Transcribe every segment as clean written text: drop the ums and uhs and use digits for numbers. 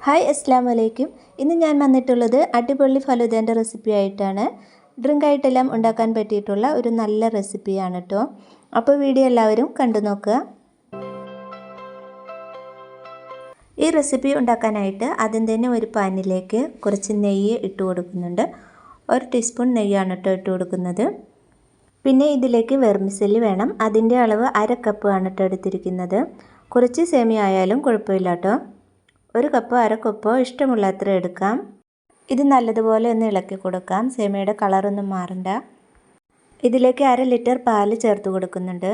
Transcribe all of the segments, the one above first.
Hi അസ്സലാമു അലൈക്കും. ഇന്ന് ഞാൻ വന്നിട്ടുള്ളത് അടിപൊളി ഫലൂദേൻ്റെ റെസിപ്പി ആയിട്ടാണ്. ഡ്രിങ്ക് ആയിട്ടെല്ലാം ഉണ്ടാക്കാൻ പറ്റിയിട്ടുള്ള ഒരു നല്ല റെസിപ്പിയാണ് കേട്ടോ. അപ്പോൾ വീഡിയോ എല്ലാവരും കണ്ടു നോക്കുക. ഈ റെസിപ്പി ഉണ്ടാക്കാനായിട്ട് ആദ്യം തന്നെ ഒരു പാനിലേക്ക് കുറച്ച് നെയ്യ് ഇട്ട് കൊടുക്കുന്നുണ്ട്. 1 ടീസ്പൂൺ നെയ്യാണ് കേട്ടോ ഇട്ട് കൊടുക്കുന്നത്. പിന്നെ ഇതിലേക്ക് വെർമിസെല്ലി വേണം. അതിൻ്റെ അളവ് 1/2 കപ്പ് ആണ് കേട്ടോ എടുത്തിരിക്കുന്നത്. കുറച്ച് സേമിയ ആയാലും കുഴപ്പമില്ല കേട്ടോ. 1 കപ്പോ 1/2 കപ്പോ ഇഷ്ടമുള്ള അത്ര എടുക്കാം. ഇത് നല്ലതുപോലെ ഒന്ന് ഇളക്കി കൊടുക്കാം. സേമിയയുടെ കളറൊന്നും മാറണ്ട. ഇതിലേക്ക് 1/2 ലിറ്റർ പാല് ചേർത്ത് കൊടുക്കുന്നുണ്ട്.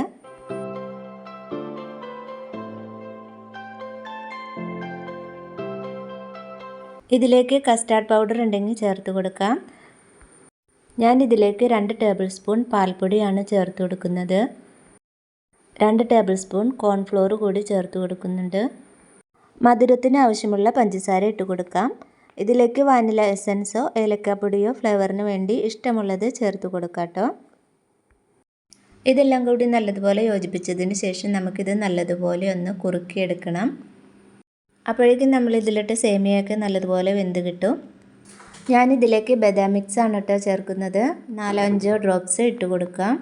ഇതിലേക്ക് കസ്റ്റാർഡ് പൗഡർ ഉണ്ടെങ്കിൽ ചേർത്ത് കൊടുക്കാം. ഞാൻ ഇതിലേക്ക് 2 ടേബിൾ സ്പൂൺ പാൽപ്പൊടിയാണ് ചേർത്ത് കൊടുക്കുന്നത്. 2 ടേബിൾ സ്പൂൺ കോൺഫ്ലോർ കൂടി ചേർത്ത് കൊടുക്കുന്നുണ്ട്. മധുരത്തിന് ആവശ്യമുള്ള പഞ്ചസാര ഇട്ട് കൊടുക്കാം. ഇതിലേക്ക് വാനില എസൻസോ ഏലക്കാപ്പൊടിയോ ഫ്ലേവറിന് വേണ്ടി ഇഷ്ടമുള്ളത് ചേർത്ത് കൊടുക്കാം കേട്ടോ. ഇതെല്ലാം കൂടി നല്ലതുപോലെ യോജിപ്പിച്ചതിന് ശേഷം നമുക്കിത് നല്ലതുപോലെ ഒന്ന് കുറുക്കിയെടുക്കണം. അപ്പോഴേക്കും നമ്മൾ ഇതിലിട്ട് സേമിയയൊക്കെ നല്ലതുപോലെ വെന്ത് കിട്ടും. ഞാനിതിലേക്ക് ബദാം മിക്സ് ആണ് കേട്ടോ ചേർക്കുന്നത്. 4-5 ഡ്രോപ്സ് ഇട്ട് കൊടുക്കാം.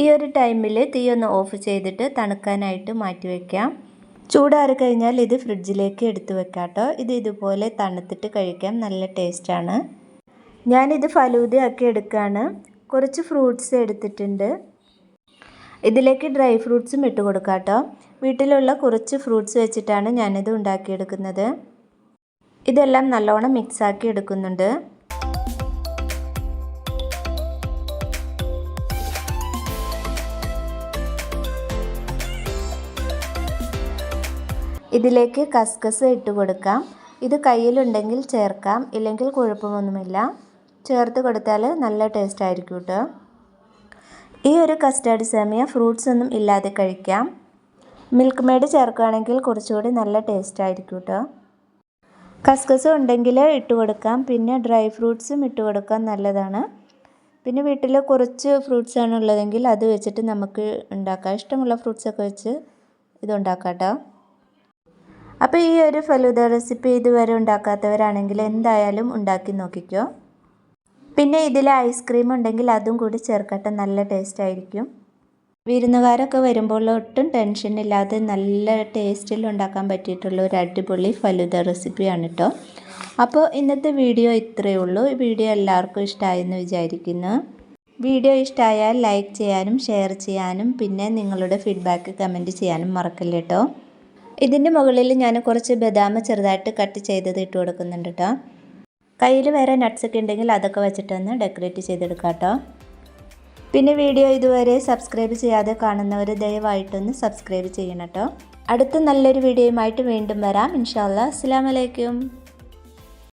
ഈ ഒരു ടൈമിൽ തീ ഒന്ന് ഓഫ് ചെയ്തിട്ട് തണുക്കാനായിട്ട് മാറ്റി വയ്ക്കാം. ചൂടാറി കഴിഞ്ഞാൽ ഇത് ഫ്രിഡ്ജിലേക്ക് എടുത്ത് വെക്കാം കേട്ടോ. ഇത് ഇതുപോലെ തണുത്തിട്ട് കഴിക്കാൻ നല്ല ടേസ്റ്റാണ്. ഞാനിത് ഫലൂദ ആക്കി എടുക്കുകയാണ്. കുറച്ച് ഫ്രൂട്ട്സ് എടുത്തിട്ടുണ്ട്. ഇതിലേക്ക് ഡ്രൈ ഫ്രൂട്ട്സും ഇട്ട് കൊടുക്കാം കേട്ടോ. വീട്ടിലുള്ള കുറച്ച് ഫ്രൂട്ട്സ് വെച്ചിട്ടാണ് ഞാനിത് ഉണ്ടാക്കിയെടുക്കുന്നത്. ഇതെല്ലാം നല്ലോണം മിക്സാക്കി എടുക്കുന്നുണ്ട്. ഇതിലേക്ക് കസ്കസ് ഇട്ട് കൊടുക്കാം. ഇത് കയ്യിലുണ്ടെങ്കിൽ ചേർക്കാം, ഇല്ലെങ്കിൽ കുഴപ്പമൊന്നുമില്ല. ചേർത്ത് കൊടുത്താൽ നല്ല ടേസ്റ്റ് ആയിരിക്കും കേട്ടോ. ഈ ഒരു കസ്റ്റാർഡ് സേമിയ ഫ്രൂട്ട്സ് ഒന്നും ഇല്ലാതെ കഴിക്കാം. മിൽക്ക് മെയ്ഡ് ചേർക്കുകയാണെങ്കിൽ കുറച്ചുകൂടി നല്ല ടേസ്റ്റ് ആയിരിക്കും കേട്ടോ. കസ്കസ് ഉണ്ടെങ്കിൽ ഇട്ട് കൊടുക്കാം. പിന്നെ ഡ്രൈ ഫ്രൂട്ട്സും ഇട്ട് കൊടുക്കാൻ നല്ലതാണ്. പിന്നെ വീട്ടിൽ കുറച്ച് ഫ്രൂട്ട്സ് ആണ് ഉള്ളതെങ്കിൽ അത് വെച്ചിട്ട് നമുക്ക് ഉണ്ടാക്കാം. ഇഷ്ടമുള്ള ഫ്രൂട്ട്സൊക്കെ വെച്ച് ഇത് ഉണ്ടാക്കാം കേട്ടോ. അപ്പോൾ ഈ ഒരു ഫലൂദ റെസിപ്പി ഇതുവരെ ഉണ്ടാക്കാത്തവരാണെങ്കിൽ എന്തായാലും ഉണ്ടാക്കി നോക്കിക്കോ. പിന്നെ ഇതിൽ ഐസ്ക്രീം ഉണ്ടെങ്കിൽ അതും കൂടി ചേർക്കട്ടെ, നല്ല ടേസ്റ്റ് ആയിരിക്കും. വിരുന്നുകാരൊക്കെ വരുമ്പോൾ ഒട്ടും ടെൻഷൻ ഇല്ലാതെ നല്ല ടേസ്റ്റിൽ ഉണ്ടാക്കാൻ പറ്റിയിട്ടുള്ള ഒരു അടിപൊളി ഫലൂദ റെസിപ്പിയാണ് കേട്ടോ. അപ്പോൾ ഇന്നത്തെ വീഡിയോ ഇത്രയേ ഉള്ളൂ. ഈ വീഡിയോ എല്ലാവർക്കും ഇഷ്ടമായെന്ന് വിചാരിക്കുന്നു. വീഡിയോ ഇഷ്ടമായാൽ ലൈക്ക് ചെയ്യാനും ഷെയർ ചെയ്യാനും പിന്നെ നിങ്ങളുടെ ഫീഡ്ബാക്ക് കമൻറ്റ് ചെയ്യാനും മറക്കല്ലേ കേട്ടോ. ഇതിൻ്റെ മുകളിൽ ഞാൻ കുറച്ച് ബദാം ചെറുതായിട്ട് കട്ട് ചെയ്തത് ഇട്ട് കൊടുക്കുന്നുണ്ട് കേട്ടോ. കയ്യിൽ വേറെ നട്ട്സൊക്കെ ഉണ്ടെങ്കിൽ അതൊക്കെ വെച്ചിട്ടൊന്ന് ഡെക്കറേറ്റ് ചെയ്തെടുക്കാം കേട്ടോ. പിന്നെ വീഡിയോ ഇതുവരെ സബ്സ്ക്രൈബ് ചെയ്യാതെ കാണുന്നവർ ദയവായിട്ടൊന്ന് സബ്സ്ക്രൈബ് ചെയ്യണം കേട്ടോ. അടുത്ത നല്ലൊരു വീഡിയോയുമായിട്ട് വീണ്ടും വരാം ഇൻഷാ അല്ലാഹ്. അസ്സലാമു അലൈക്കും.